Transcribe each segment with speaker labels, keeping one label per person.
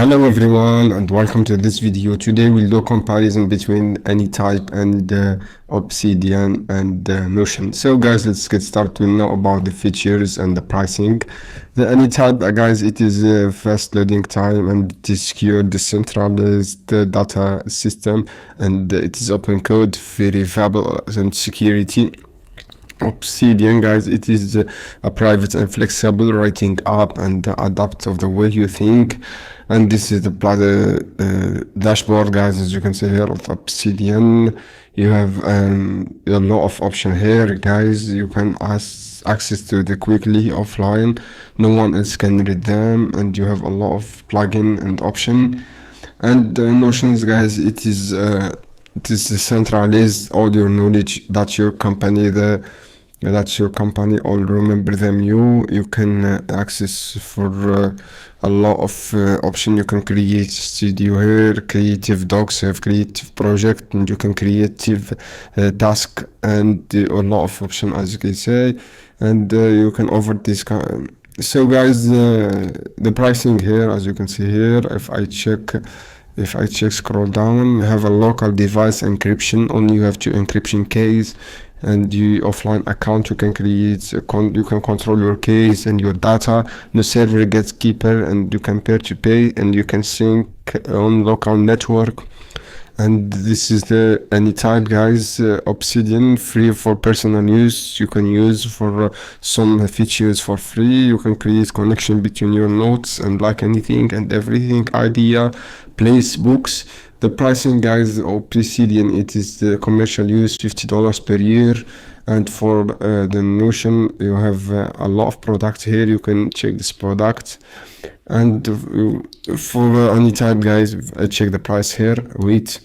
Speaker 1: Hello everyone and welcome to this video. Today we'll do a comparison between Anytype and Obsidian and Notion. So guys, let's get started to know about the features and the pricing. The Anytype, guys, it is a fast loading time and it is secure, decentralized data system, and it is open code, verifiable and security. Obsidian, guys, it is a private and flexible writing app and adapt of the way you think. And this is the dashboard, guys. As you can see here of Obsidian, you have a lot of option here, guys. You can access to the quickly offline, no one else can read them, and you have a lot of plugin and option. And Notions, guys, it is centralized all your knowledge that your company all remember them. You can access for a lot of option. You can create studio here, creative docs, have creative project, and you can creative task, and a lot of option, as you can say. And you can over this so guys, the pricing here, as you can see here, if I check, scroll down, you have a local device encryption. Only you have two encryption keys, and you offline account. You can create you can control your keys and your data. The server gets keeper, and you can peer-to-pay, and you can sync on local network. And this is the Anytype, guys. Obsidian, free for personal use. You can use for some features for free. You can create connection between your notes and like anything and everything, idea, place, books. The pricing, guys, Obsidian, it is the commercial use, $50 per year. And for the Notion, you have a lot of products here. You can check this product. And for Anytype, guys, I check the price here. Wait,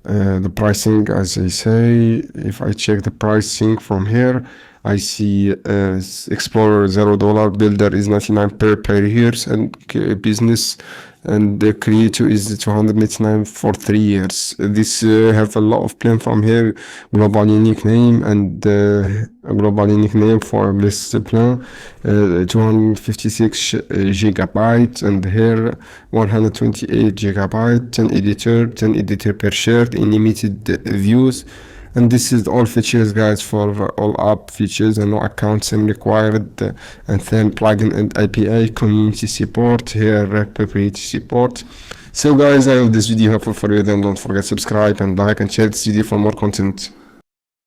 Speaker 1: the pricing, as I say, if I check the pricing from here, I see Explorer $0, Builder is 99 per year, and Business and the Creator is 299 for 3 years. This have a lot of plan from here, global unique name, and global unique name for this plan, 256 gigabyte, and here 128 gigabyte, 10 editor per share, unlimited views. And this is all features, guys, for all app features, and no account sim required, and then plugin and API, community support here, proprietary support. So guys, I hope this video helpful for you. Then don't forget subscribe and like and share this video for more content.